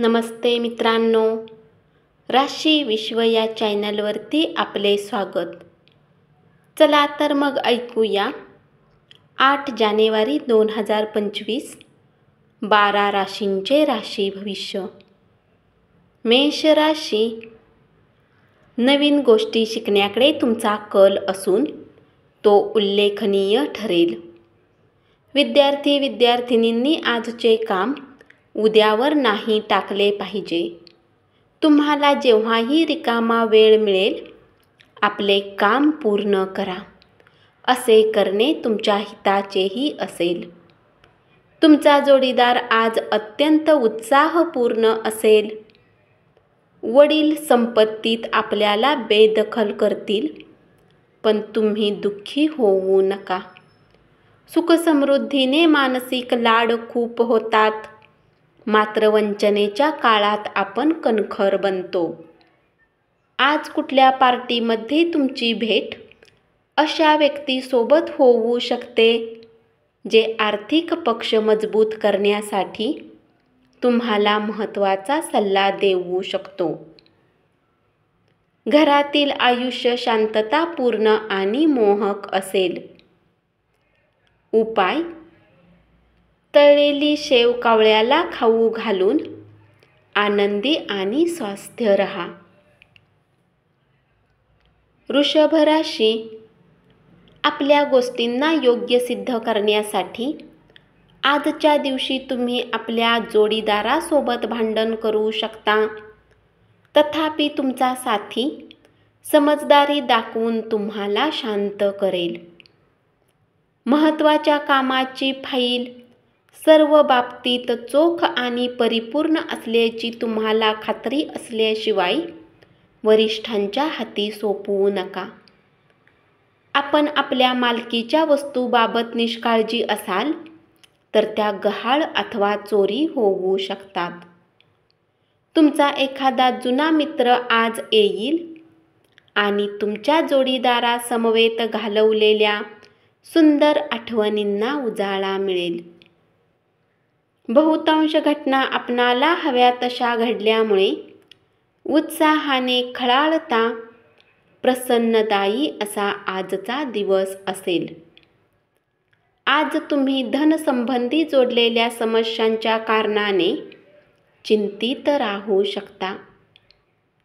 नमस्ते मित्रांनो, राशी विश्व या चॅनलवरती आपले स्वागत. चला तर मग ऐकूया 8 जानेवारी 2025 12 राशींचे राशी भविष्य. मेष राशी, नवीन गोष्टी शिकण्याकडे तुमचा कल असून तो उल्लेखनीय ठरेल. विद्यार्थिनींनी आजचे काम उद्यावर नाही टाकले पाहिजे. तुम्हाला जेव्हाही रिकामा वेळ मिळेल आपले काम पूर्ण करा. असे करणे तुमच्या हिताचेही असेल. तुमचा जोडीदार आज अत्यंत उत्साहपूर्ण असेल. वडील संपत्तीत आपल्याला बेदखल करतील, पण तुम्ही दुःखी होऊ नका. सुखसमृद्धीने मानसिक लाड खूप होतात, मात्र वंचनेच्या काळात आपण कणखर बनतो. आज कुठल्या पार्टीमध्ये तुमची भेट अशा व्यक्तीसोबत होऊ शकते जे आर्थिक पक्ष मजबूत करण्यासाठी तुम्हाला महत्त्वाचा सल्ला देऊ शकतो. घरातील आयुष्य शांततापूर्ण आणि मोहक असेल. उपाय: तळलेली शेव कावळ्याला खाऊ घालून आनंदी आणि स्वस्थ रहा. वृषभ राशी, आपल्या गोष्टींना योग्य सिद्ध करण्यासाठी आजच्या दिवशी तुम्ही आपल्या जोडीदारासोबत भांडण करू शकता. तथापि तुमचा साथी समजदारी दाखवून तुम्हाला शांत करेल. महत्त्वाच्या कामाची फाईल सर्व बाबतीत चोख आणि परिपूर्ण असल्याची तुम्हाला खात्री असल्याशिवाय वरिष्ठांच्या हाती सोपवू नका. आपण आपल्या मालकीच्या वस्तूबाबत निष्काळजी असाल तर त्या गहाळ अथवा चोरी होऊ शकतात. तुमचा एखादा जुना मित्र आज येईल आणि तुमच्या जोडीदारासमवेत घालवलेल्या सुंदर आठवणींना उजाळा मिळेल. बहुतांश घटना आपणाला हव्या तशा घडल्यामुळे उत्साहाने खळाळता प्रसन्नदायी असा आजचा दिवस असेल. आज तुम्ही धनसंबंधी जोडलेल्या समस्यांच्या कारणाने चिंतित राहू शकता.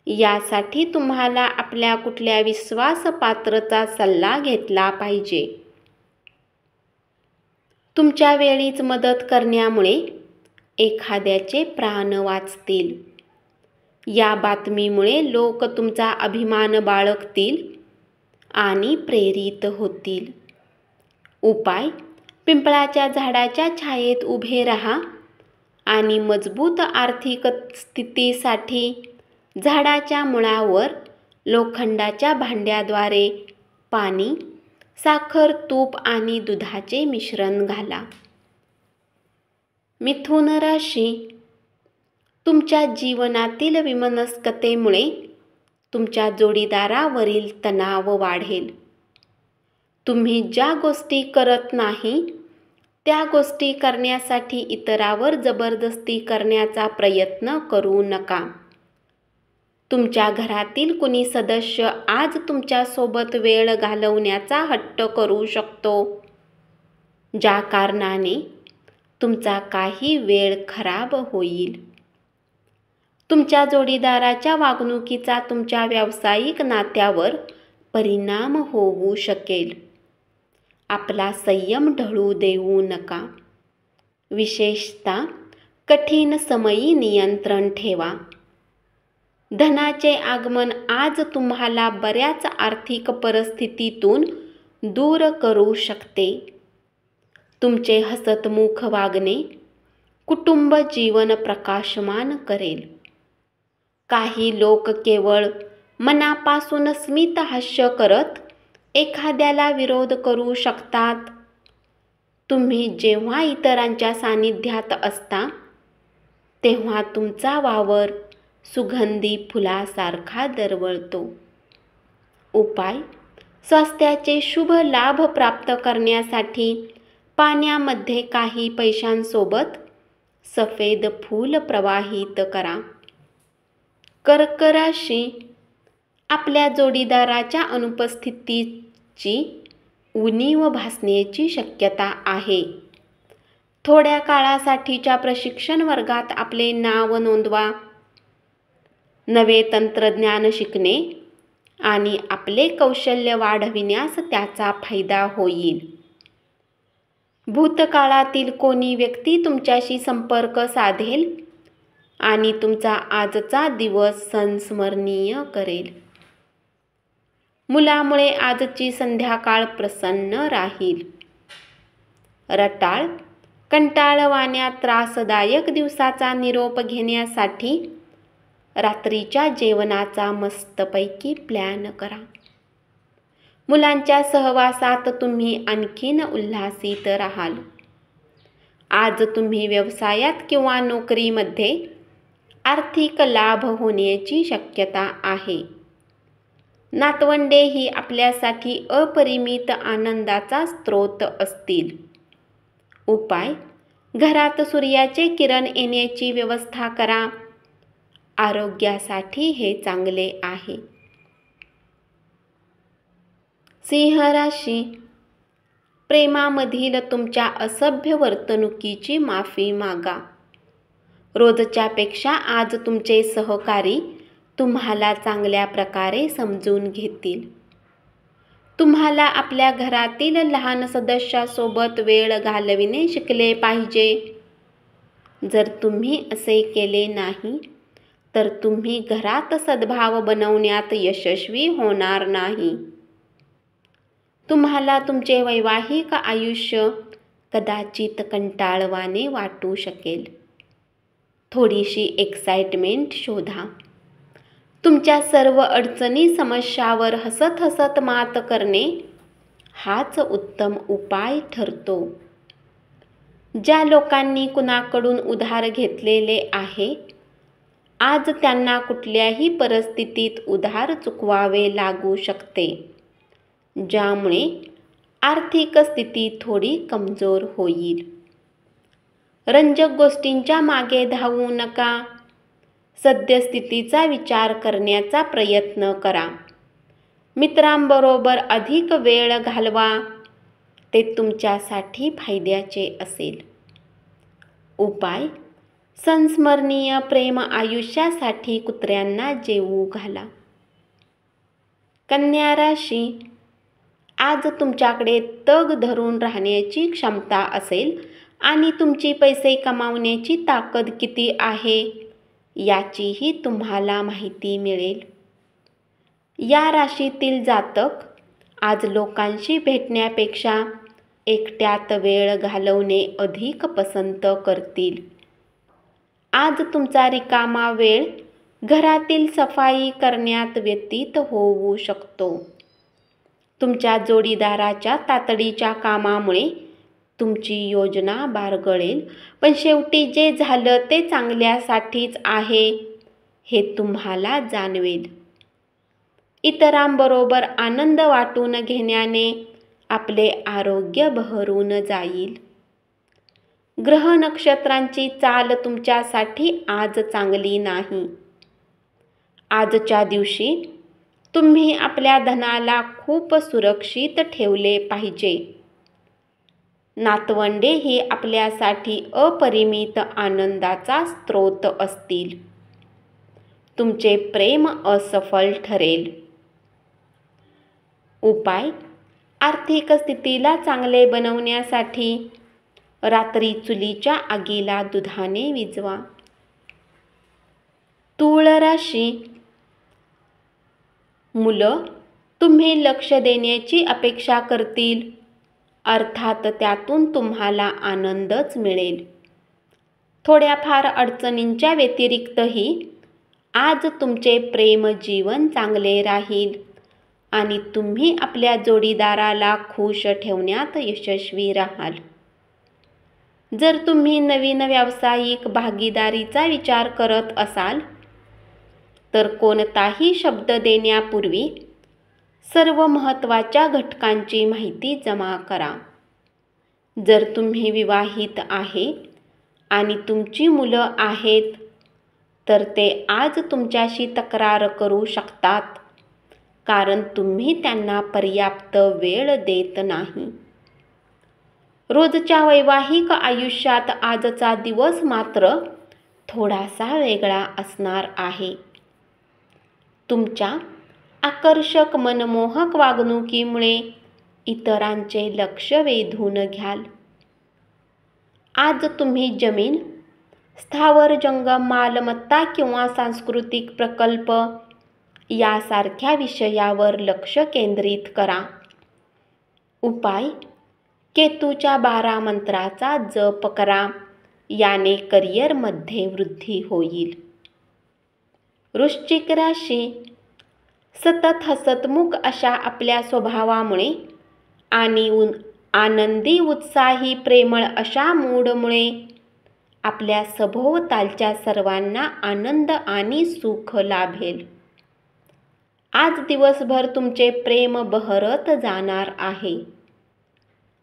यासाठी तुम्हाला आपल्या कुठल्या विश्वासपात्रचा सल्ला घेतला पाहिजे. तुमच्या वेळीच मदत करण्यामुळे एखाद्याचे प्राण वाचतील. या बातमीमुळे लोक तुमचा अभिमान बाळगतील आणि प्रेरित होतील. उपाय: पिंपळाच्या झाडाच्या छायेत उभे राहा आणि मजबूत आर्थिक स्थितीसाठी झाडाच्या मुळावर लोखंडाच्या भांड्याद्वारे पाणी, साखर, तूप आणि दुधाचे मिश्रण घाला. मिथुन राशी, तुमच्या जीवनातील विमनस्कतेमुळे तुमच्या जोडीदारावरील तणाव वाढेल. तुम्ही ज्या गोष्टी करत नाही त्या गोष्टी करण्यासाठी इतरावर जबरदस्ती करण्याचा प्रयत्न करू नका. तुमच्या घरातील कुणी सदस्य आज तुमच्यासोबत वेळ घालवण्याचा हट्ट करू शकतो, ज्या कारणाने तुमचा काही वेळ खराब होईल. तुमच्या जोडीदाराच्या वागणुकीचा तुमच्या व्यावसायिक नात्यावर परिणाम होऊ शकेल. आपला संयम ढळू देऊ नका. विशेषतः कठीण समयी नियंत्रण ठेवा. धनाचे आगमन आज तुम्हाला बऱ्याच आर्थिक परिस्थितीतून दूर करू शकते. तुमचे हसतमुख वागणे कुटुंब जीवन प्रकाशमान करेल. काही लोक केवळ मनापासून स्मित हास्य करत एखाद्याला विरोध करू शकतात. तुम्ही जेव्हा इतरांच्या सानिध्यात असता तेव्हा तुमचा वावर सुगंधी फुलासारखा दरवळतो. उपाय: स्वास्थ्याचे शुभ लाभ प्राप्त करण्यासाठी पाण्यामध्ये काही पैशांसोबत सफेद फूल प्रवाहित करा. कर्क राशी, आपल्या जोडीदाराच्या अनुपस्थितीची उणीव भासण्याची शक्यता आहे. थोड्या काळासाठीच्या प्रशिक्षण वर्गात आपले नाव नोंदवा. नवे तंत्रज्ञान शिकणे आणि आपले कौशल्य वाढविण्यास त्याचा फायदा होईल. भूतकाळातील कोणी व्यक्ती तुमच्याशी संपर्क साधेल आणि तुमचा आजचा दिवस संस्मरणीय करेल. मुलामुळे आजची संध्याकाळ प्रसन्न राहील. रटाळ, कंटाळवाण्या त्रासदायक दिवसाचा निरोप घेण्यासाठी रात्रीच्या जेवणाचा मस्तपैकी प्लॅन करा. मुलांच्या सहवासात तुम्ही आणखीन उल्हासित राहाल. आज तुम्ही व्यवसायात किंवा नोकरीमध्ये आर्थिक लाभ होण्याची शक्यता आहे. नातवंडे ही आपल्यासाठी अपरिमित आनंदाचा स्रोत असतील. उपाय: घरात सूर्याचे किरण येण्याची व्यवस्था करा. आरोग्यासाठी हे चांगले आहे. सिंह राशी, प्रेमामधील तुमच्या असभ्य वर्तणुकीची माफी मागा. रोजच्यापेक्षा आज तुमचे सहकारी तुम्हाला चांगल्या प्रकारे समजून घेतील. तुम्हाला आपल्या घरातील लहान सदस्यासोबत वेळ घालविणे शिकले पाहिजे. जर तुम्ही असे केले नाही तर तुम्ही घरात सद्भाव बनवण्यात यशस्वी होणार नाही. तुम्हाला तुमचे वैवाहिक आयुष्य कदाचित कंटाळवाणे वाटू शकेल. थोडीशी एक्साइटमेंट शोधा. तुमच्या सर्व अडचणी समस्यावर हसत हसत मात करणे हाच उत्तम उपाय ठरतो. ज्या लोकांनी कुणाकडून उधार घेतलेले आहे, आज त्यांना कुठल्याही परिस्थितीत उधार चुकवावे लागू शकते, ज्यामुळे आर्थिक स्थिती थोडी कमजोर होईल. रंजक गोष्टींच्या मागे धावू नका. सद्यस्थितीचा विचार करण्याचा प्रयत्न करा. मित्रांबरोबर अधिक वेळ घालवा. ते तुमच्यासाठी फायद्याचे असेल. उपाय: संस्मरणीय प्रेम आयुष्यासाठी कुत्र्यांना जेवू घाला. कन्या राशी, आज तुमच्याकडे तग धरून राहण्याची क्षमता असेल आणि तुमची पैसे कमावण्याची ताकद किती आहे याचीही तुम्हाला माहिती मिळेल. या राशीतील जातक आज लोकांशी भेटण्यापेक्षा एकट्यात वेळ घालवणे अधिक पसंत करतील. आज तुमचा रिकामा वेळ घरातील सफाई करण्यात व्यतीत होऊ शकतो. तुमच्या जोडीदाराच्या तातडीच्या कामामुळे तुमची योजना बारगळेल, पण शेवटी जे झालं ते चांगल्यासाठीच आहे हे तुम्हाला जाणवेल. इतरांबरोबर आनंद वाटून घेण्याने आपले आरोग्य बहरून जाईल. ग्रह नक्षत्रांची चाल तुमच्यासाठी आज चांगली नाही. आजच्या दिवशी तुम्ही आपल्या धनाला खूप सुरक्षित ठेवले पाहिजे. नातवंडे ही आपल्यासाठी अपरिमित आनंदाचा स्रोत असतील. तुमचे प्रेम असफल ठरेल. उपाय: आर्थिक स्थितीला चांगले बनवण्यासाठी रात्री चुलीच्या आगीला दुधाने विझवा. तूळ राशी, मुलं तुम्ही लक्ष देण्याची अपेक्षा करतील, अर्थात त्यातून तुम्हाला आनंदच मिळेल. थोड्याफार अडचणींच्या व्यतिरिक्तही आज तुमचे प्रेम जीवन चांगले राहील आणि तुम्ही आपल्या जोडीदाराला खुश ठेवण्यात यशस्वी राहाल. जर तुम्ही नवीन व्यावसायिक भागीदारीचा विचार करत असाल तर कोणताही शब्द देण्यापूर्वी सर्व महत्त्वाच्या घटकांची माहिती जमा करा. जर तुम्ही विवाहित आहे आणि तुमची मुलं आहेत तर ते आज तुमच्याशी तक्रार करू शकतात, कारण तुम्ही त्यांना पर्याप्त वेळ देत नाही. रोजच्या वैवाहिक आयुष्यात आजचा दिवस मात्र थोडासा वेगळा असणार आहे. तुमच्या आकर्षक मनमोहक वागणुकीमुळे इतरांचे लक्ष वेधून घ्याल. आज तुम्ही जमीन, स्थावर जंगम मालमत्ता किंवा सांस्कृतिक प्रकल्प यासारख्या विषयावर लक्ष केंद्रित करा. उपाय: केतूच्या 12 मंत्राचा जप करा. याने करिअरमध्ये वृद्धी होईल. वृश्चिक राशी: सतत हसतमुख अशा आपल्या स्वभावामुळे आणि आनंदी, उत्साही, प्रेमळ अशा मूडमुळे आपल्या सभोवतालच्या सर्वांना आनंद आणि सुख लाभेल. आज दिवसभर तुमचे प्रेम बहरत जाणार आहे.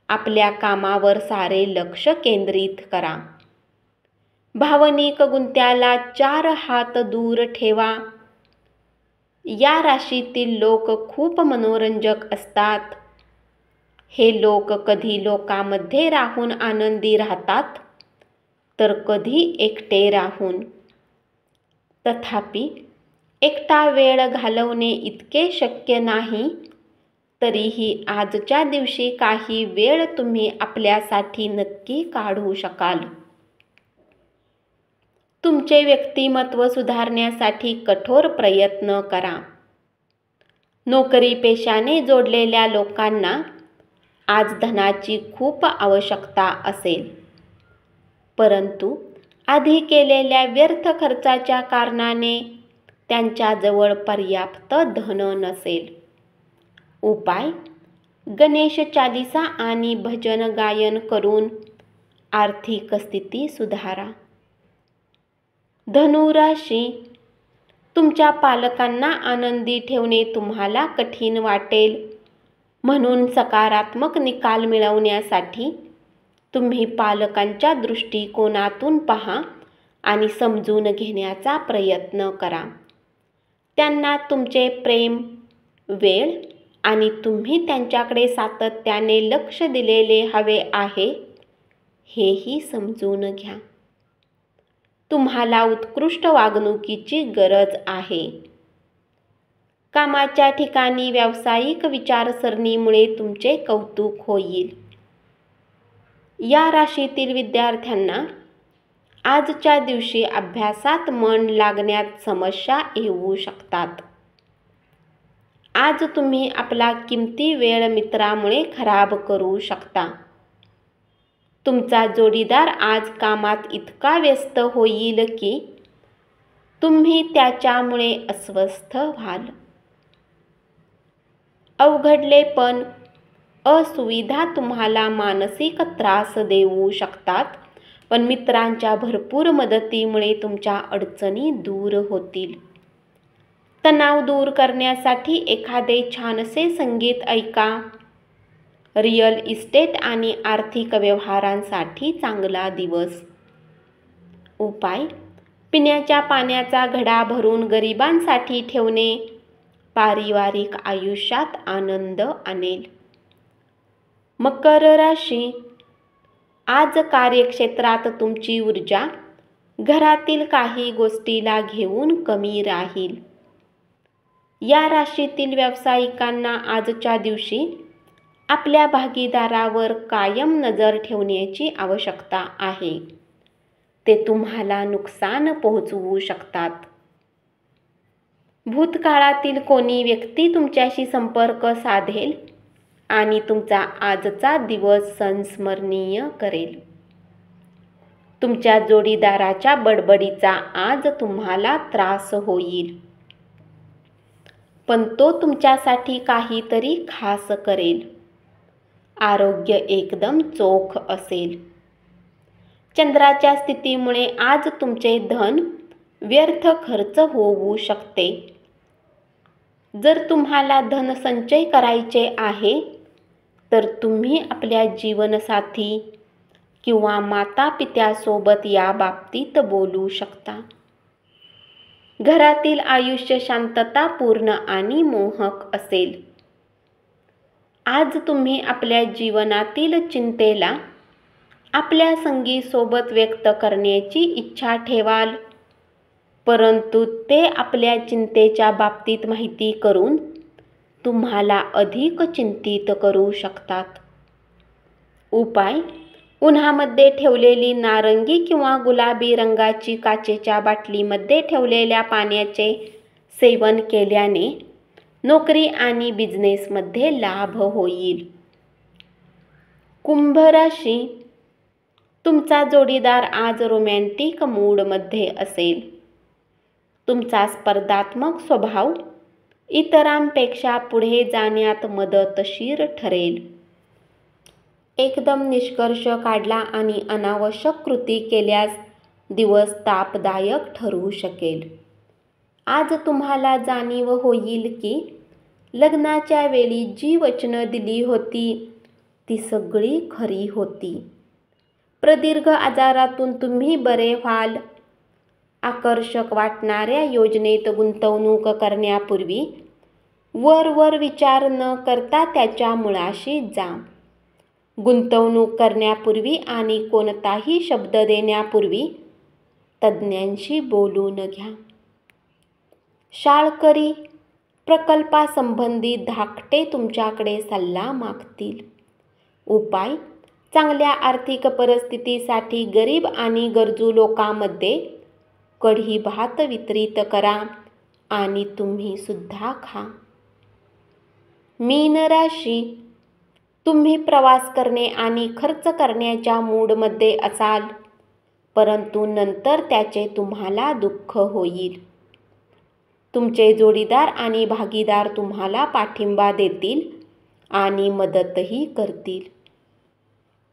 आपल्या कामावर सारे लक्ष केंद्रित करा. भावनिक गुंत्याला 4 हात दूर ठेवा. या राशीतील लोक खूप मनोरंजक असतात. हे लोक कधी लोकांमध्ये राहून आनंदी राहतात तर कधी एकटे राहून. तथापि एकटा वेळ घालवणे इतके शक्य नाही. तरीही आजच्या दिवशी काही वेळ तुम्ही आपल्यासाठी नक्की काढू शकाल. तुमचे व्यक्तिमत्व सुधारण्यासाठी कठोर प्रयत्न करा. नोकरी पेशाने जोडलेल्या लोकांना आज धनाची खूप आवश्यकता असेल, परंतु आधी केलेल्या व्यर्थ खर्चाच्या कारणाने त्यांच्याजवळ पर्याप्त धन नसेल. उपाय: गणेश चालीसा आणि भजन गायन करून आर्थिक स्थिती सुधारा. धनु राशी: तुमच्या पालकांना आनंदी ठेवणे तुम्हाला कठीण वाटेल, म्हणून सकारात्मक निकाल मिळवण्यासाठी तुम्ही पालकांच्या दृष्टिकोनातून पहा आणि समजून घेण्याचा प्रयत्न करा. त्यांना तुमचे प्रेम, वेळ आणि तुम्ही त्यांच्याकडे सातत्याने लक्ष दिलेले हवे आहे, हेही समजून घ्या. तुम्हाला उत्कृष्ट वागणुकीची गरज आहे. कामाच्या ठिकाणी व्यावसायिक विचारसरणीमुळे तुमचे कौतुक होईल. या राशीतील विद्यार्थ्यांना आजच्या दिवशी अभ्यासात मन लागण्यात समस्या येऊ शकतात. आज तुम्ही आपला किमती वेळ मित्रामुळे खराब करू शकता. तुमचा जोडीदार आज कामात इतका व्यस्त होईल की तुम्ही त्याच्यामुळे अस्वस्थ व्हाल. अवघडलेपण, असुविधा तुम्हाला मानसिक त्रास देऊ शकतात, पण मित्रांच्या भरपूर मदतीमुळे तुमच्या अडचणी दूर होतील. तणाव दूर करण्यासाठी एखादे छानसे संगीत ऐका. रिअल इस्टेट आणि आर्थिक व्यवहारांसाठी चांगला दिवस. उपाय: पिण्याच्या पाण्याचा घडा भरून गरिबांसाठी ठेवणे पारिवारिक आयुष्यात आनंद आणेल. मकर राशी: आज कार्यक्षेत्रात तुमची ऊर्जा घरातील काही गोष्टीला घेऊन कमी राहील. या राशीतील व्यावसायिकांना आजच्या दिवशी आपल्या भागीदारावर कायम नजर ठेवण्याची आवश्यकता आहे. ते तुम्हाला नुकसान पोहोचवू शकतात. भूतकाळातील कोणी व्यक्ती तुमच्याशी संपर्क साधेल आणि तुमचा आजचा दिवस संस्मरणीय करेल. तुमच्या जोडीदाराच्या बडबडीचा आज तुम्हाला त्रास होईल, पण तो तुमच्यासाठी काहीतरी खास करेल. आरोग्य एकदम चोख असेल. चंद्राच्या स्थितीमुळे आज तुमचे धन व्यर्थ खर्च होऊ शकते. जर तुम्हाला धन संचय करायचे आहे तर तुम्ही आपल्या जीवनसाथी किंवा माता-पित्यासोबत या बाबतीत बोलू शकता. घरातील आयुष्य शांततापूर्ण आणि मोहक असेल. आज तुम्ही आपल्या जीवनातील चिंतेला आपल्या संगीसोबत व्यक्त करण्याची इच्छा ठेवाल, परंतु ते आपल्या चिंतेच्या बाबतीत माहिती करून तुम्हाला अधिक चिंतित करू शकतात. उपाय: उन्हामध्ये ठेवलेली नारंगी किंवा गुलाबी रंगाची काचेच्या बाटलीमध्ये ठेवलेल्या पाण्याचे सेवन केल्याने नोकरी आणि बिझनेसमध्ये लाभ होईल. कुंभ राशी, तुमचा जोडीदार आज रोमॅन्टिक मूडमध्ये असेल. तुमचा स्पर्धात्मक स्वभाव इतरांपेक्षा पुढे जाण्यात मदतशीर ठरेल. एकदम निष्कर्ष काढला आणि अनावश्यक कृती केल्यास दिवस तापदायक ठरू शकेल. आज तुम्हाला जाणीव होईल की लग्नाच्या वेळी जी वचनं दिली होती ती सगळी खरी होती. प्रदीर्घ आजारातून तुम्ही बरे व्हाल. आकर्षक वाटणाऱ्या योजनेत गुंतवणूक करण्यापूर्वी वर विचार न करता त्याच्या मुळाशी जा. गुंतवणूक करण्यापूर्वी आणि कोणताही शब्द देण्यापूर्वी तज्ज्ञांशी बोलून घ्या. शाळकरी, प्रकल्पासंबंधी धाकटे तुमच्याकडे सल्ला मागतील. उपाय: चांगल्या आर्थिक परिस्थितीसाठी गरीब आणि गरजू लोकांमध्ये कढी भात वितरित करा आणि तुम्ही सुद्धा खा. मीन राशी, तुम्ही प्रवास करणे आणि खर्च करण्याच्या मूडमध्ये असाल, परंतु नंतर त्याचे तुम्हाला दुःख होईल. तुमचे जोडीदार आणि भागीदार तुम्हाला पाठिंबा देतील आणि मदतही करतील.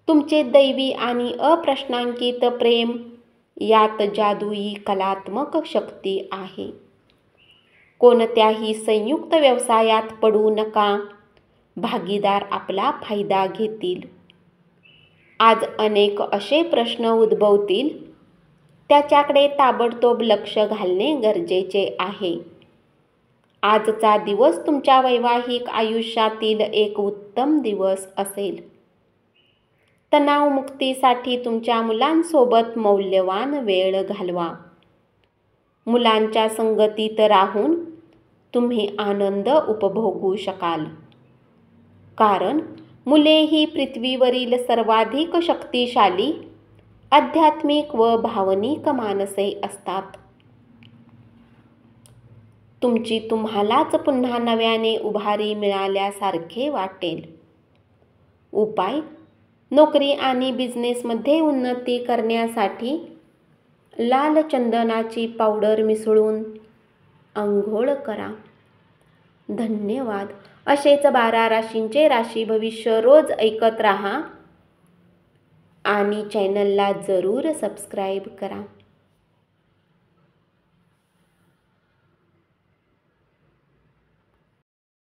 तुमचे दैवी आणि अप्रश्नांकित प्रेम यात जादुई कलात्मक शक्ती आहे. कोणत्याही संयुक्त व्यवसायात पडू नका. भागीदार आपला फायदा घेतील. आज अनेक असे प्रश्न उद्भवतील, त्याच्याकडे ताबडतोब लक्ष घालणे गरजेचे आहे. आजचा दिवस तुमच्या वैवाहिक आयुष्यातील एक उत्तम दिवस असेल. तणावमुक्तीसाठी तुमच्या मुलांसोबत मौल्यवान वेळ घालवा. मुलांच्या संगतीत राहून तुम्ही आनंद उपभोगू शकाल, कारण मुले ही पृथ्वीवरील सर्वाधिक शक्तिशाली आध्यात्मिक व भावनिक माणसे असतात. तुमची तुम्हालाच पुन्हा नव्याने उभारी मिळाल्यासारखे वाटेल. उपाय: नोकरी आणि बिझनेसमध्ये उन्नती करण्यासाठी लाल चंदनाची पावडर मिसळून अंघोळ करा. धन्यवाद. असेच 12 राशींचे राशी भविष्य रोज ऐकत राहा आणि चॅनलला जरूर सबस्क्राईब करा.